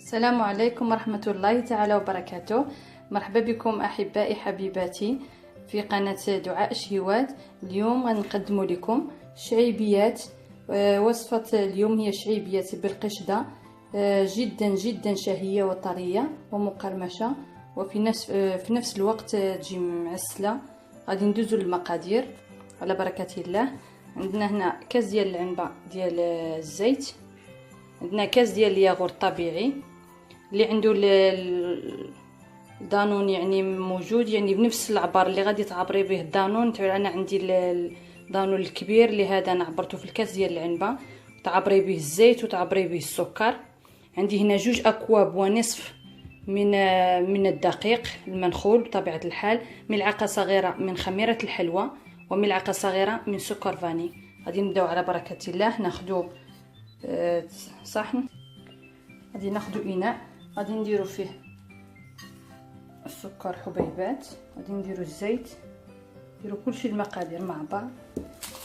السلام عليكم ورحمة الله تعالى وبركاته. مرحبا بكم أحبائي حبيباتي في قناة دعاء شهوات. اليوم غنقدم لكم شعيبيات. وصفة اليوم هي شعيبيات بالقشدة، جدا جدا شهية وطرية ومقرمشة، وفي نفس الوقت تجي معسلة. غادي ندوزو للمقادير على بركة الله. عندنا هنا كاس ديال العنبة ديال الزيت، عندنا كاس ديال الياغورت طبيعي، اللي عنده الدانون يعني موجود، يعني بنفس العبار اللي غادي تعبري به الدانون. انا عندي الدانون الكبير اللي هذا انا عبرته في الكاس ديال العنبه، تعبري به الزيت وتعبري به السكر. عندي هنا 2 أكواب ونصف من الدقيق المنخول بطبيعه الحال، ملعقه صغيره من خميره الحلوى، وملعقه صغيره من سكر فاني. غادي نبداو على بركه الله. ناخذ صحن، غادي ناخذ اناء، غادي نديرو فيه السكر حبيبات، غادي نديرو الزيت، نديرو كلشي المقادير مع بعض.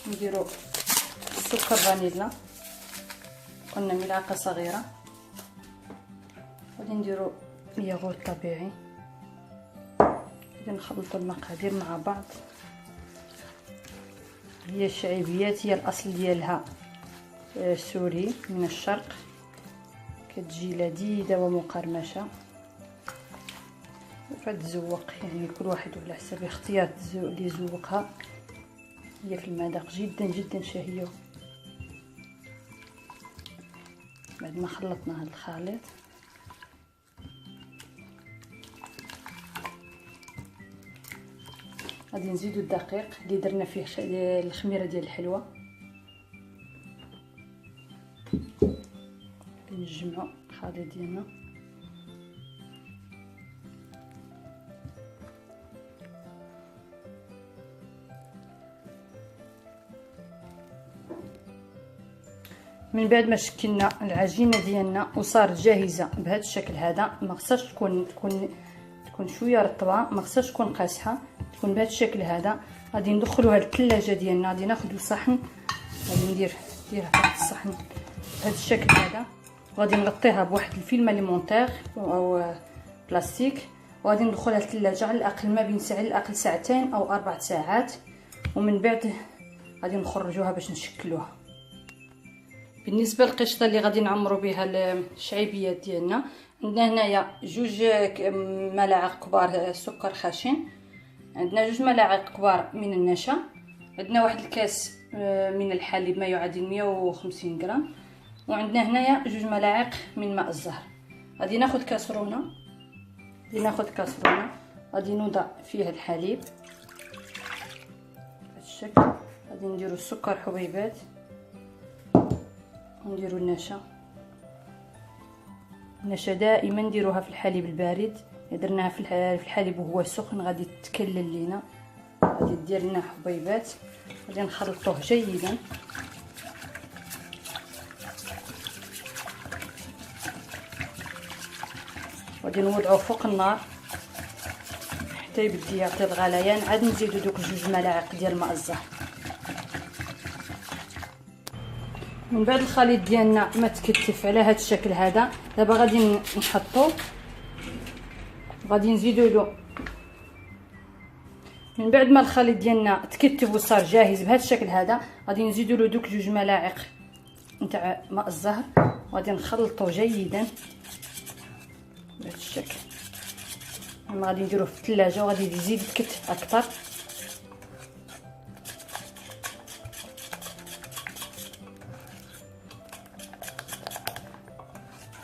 نديرو السكر فانيلا، قلنا ملعقه صغيره. غادي نديرو الياغورت طبيعي، غادي نخلطوا المقادير مع بعض. هي الشعيبيات هي الاصل ديالها سوري من الشرق، كتجي لذيذه ومقرمشه وكتزوق، يعني كل واحد على حسب اختيار اللي يزوقها. هي في المذاق جدا جدا شهيه. بعد ما خلطنا هذا الخليط غادي نزيدو الدقيق اللي درنا فيه الخميره ديال الحلوى. نجمعوا الخليط ديالنا، من بعد ما شكلنا العجينه ديالنا وصارت جاهزه بهذا الشكل هذا. ما خصهاش تكون شويه رطبه، ما خصهاش تكون قاصحه، تكون بهذا الشكل هذا. غادي ندخلوها للثلاجه ديالنا. غادي ناخذ صحن، غادي نديرها في الصحن بهذا الشكل هذا، وغادي نغطيها بواحد الفيلم اليمونتير او بلاستيك، وغادي ندخلها للثلاجه على الاقل ما بين ساعه الاقل 2 أو 4 ساعات. ومن بعد غادي نخرجوها باش نشكلوها. بالنسبه للقشطه اللي غادي نعمروا بها الشعيبيات ديالنا، عندنا هنايا 2 ملاعق كبار سكر خشن، عندنا 2 ملاعق كبار من النشا، عندنا واحد الكاس من الحليب ما يعادل 150 غرام، وعندنا هنايا 2 ملاعق من ماء الزهر. غادي ناخذ كاسرونه، غادي نوضع فيها الحليب بهذا الشكل. غادي نديرو السكر حبيبات، ونديرو النشا دائما نديروها في الحليب البارد. درناها في الحليب وهو سخن غادي تكلل لينا. غادي دير لنا حبيبات، غادي نخلطوه جيدا. غادي نوضعوه فوق النار حتى يبدا يعطي الغليان. عاد نزيدو دوك 2 ملاعق ديال ماء الزهر. من بعد الخليط ديالنا ما تكتف على هذا الشكل هذا، دابا غادي نحطو، غادي نزيدو له. من بعد ما الخليط ديالنا تكتف وصار جاهز بهذا الشكل هذا، غادي نزيدو له دوك 2 ملاعق نتاع ماء الزهر، وغادي نخلطو جيدا بهذا الشكل. غادي نديروه في الثلاجه وغادي يزيد يتكتف اكثر.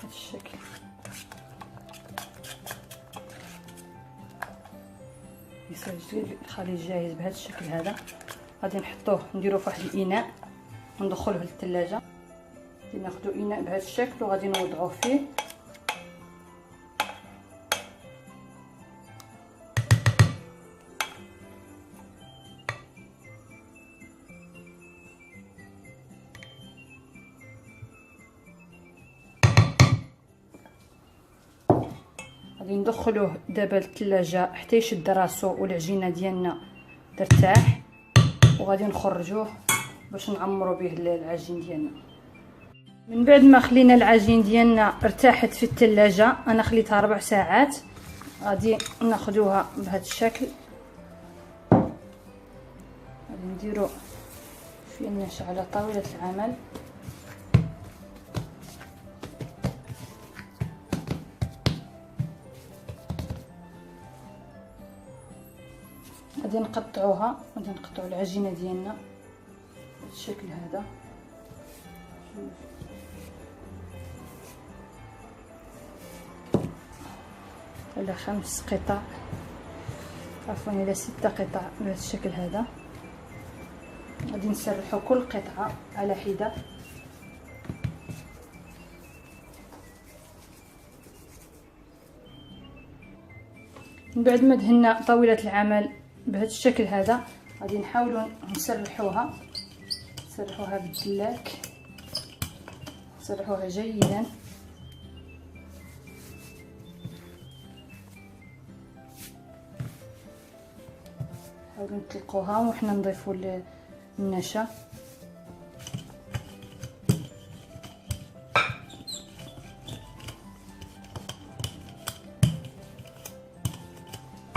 بهذا الشكل يصير الخليط جاهز بهذا الشكل هذا. غادي نحطوه نديروه في واحد الاناء وندخلوه للثلاجه. غادي ناخذوا اناء بهذا الشكل وغادي نوضعوه فيه. غادي ندخلوه دابا للثلاجه حتى يشد راسو والعجينه ديالنا ترتاح، وغادي نخرجوه باش نعمروا به العجين ديالنا. من بعد ما خلينا العجين ديالنا ارتاحت في الثلاجه، انا خليتها 4 ساعات، غادي ناخذوها بهذا الشكل. غادي نديرو شويه النشا على طاوله العمل. غادي نقطعوها، غادي نقطعوا العجينه ديالنا بالشكل هذا. على 5 قطع، عفوا الى 6 قطع بهذا الشكل هذا. غادي نسرحوا كل قطعه على حده. من بعد ما دهنا طاوله العمل بهذا الشكل هذا، غادي نحاولوا نسرحوها بالدلاك، نسرحوها جيدا. نحاولوا نطلقوها وحنا نضيفوا النشا.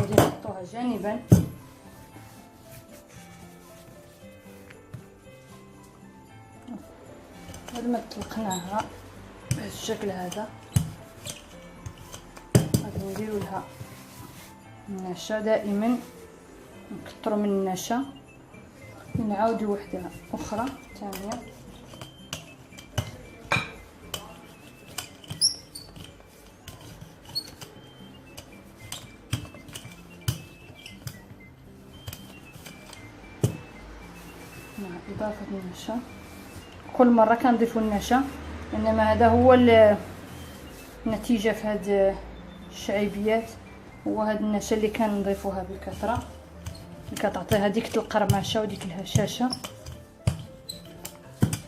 غادي نحطوها جانبا. بعد ما طلقناها بهذا الشكل هذا، غادي نديروا لها النشا. دائما نكثروا من النشا. نعاودوا وحده اخرى ثانيه. مع اضافه النشا. كل مره كنضيفوا النشا، انما هذا هو النتيجه في هاد الشعيبيات، هو هاد النشا اللي كنضيفوها بكثره، اللي كتعطيها ديك القرمشه وديك الهشاشه.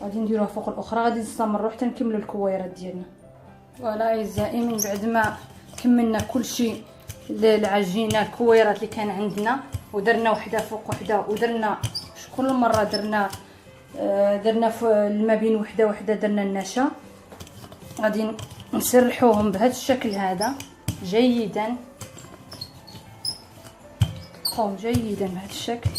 غادي نديروها فوق الاخرى. غادي نستمروا حتى نكملوا الكويرات ديالنا. فوالا اعزائي، من بعد ما كملنا كل شيء العجينه الكويرات اللي كان عندنا، ودرنا وحده فوق وحده، ودرنا كل مره درنا ما بين وحده وحده درنا النشا. غادي نسرحوهم بهذا الشكل هذا جيدا، نطلقوهم جيدا بهذا الشكل.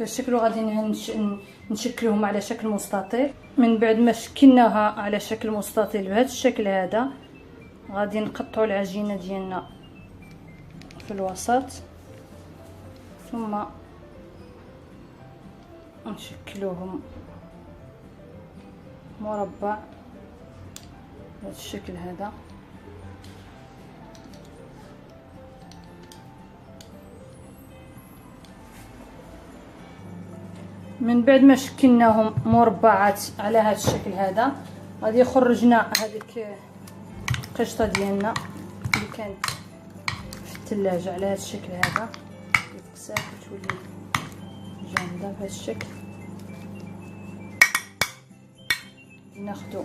الشكل غادي نشكلهم على شكل مستطيل. من بعد ما شكلناها على شكل مستطيل بهذا الشكل هذا، غادي نقطعوا العجينه ديالنا في الوسط، ثم نشكلوهم مربع بهذا الشكل هذا. من بعد ما شكلناهم مربعات على هذا الشكل هذا، غادي خرجنا هذيك القشطه ديالنا اللي كانت في الثلاجه على هذا الشكل هذا، تقسات وتولي جامده بهذا الشكل. ناخذ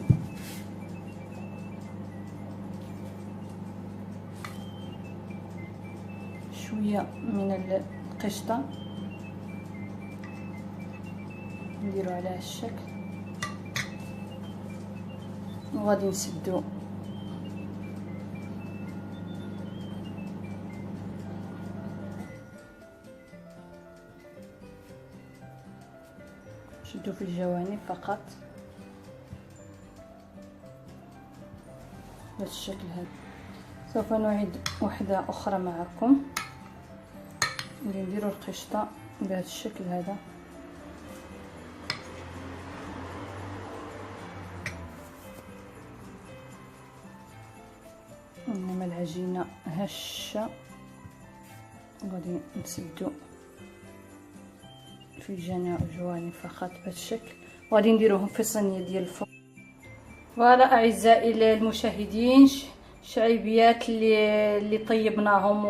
شويه من القشطه نديرو على هذا الشكل، وغادي نسدو نشدو في الجوانب فقط بهذا الشكل هذا. سوف نعيد وحده اخرى معكم. نديرو القشطه بهذا الشكل هذا. انما العجينه هشه، غادي نسدو في الجوانب فقط بهذا الشكل، وغادي نديروهم في الصينيه ديال الفرن. فوالا اعزائي المشاهدين، شعيبيات اللي طيبناهم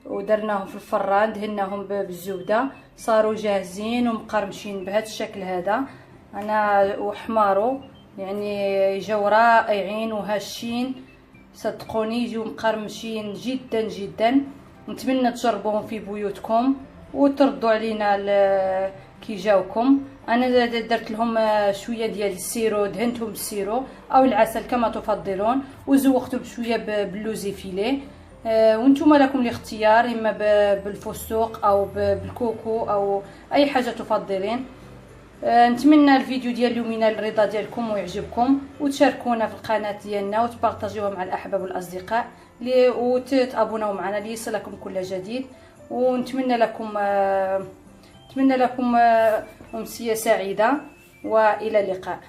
ودرناهم في الفران، دهناهم بالزبده، صاروا جاهزين ومقرمشين بهذا الشكل هذا. انا وحمارو يعني يجوا رائعين وهشين، صدقوني يجوا مقرمشين جدا جدا. نتمنى تجربوهم في بيوتكم وتردوا علينا كي جاوكم. انا درت لهم شويه ديال السيرو، دهنتهم بالسيرو او العسل كما تفضلون، وزوقته بشويه باللوزي فيليه. وانتم لكم الاختيار، اما بالفستق او بالكوكو او اي حاجه تفضلين. نتمنى الفيديو ديال اليوم ينال الرضا ديالكم ويعجبكم، وتشاركونا في القناه ديالنا وتبارطاجيوها مع الاحباب والاصدقاء وتابوناو معنا ليصلكم كل جديد. ونتمنى لكم امسيه سعيده والى اللقاء.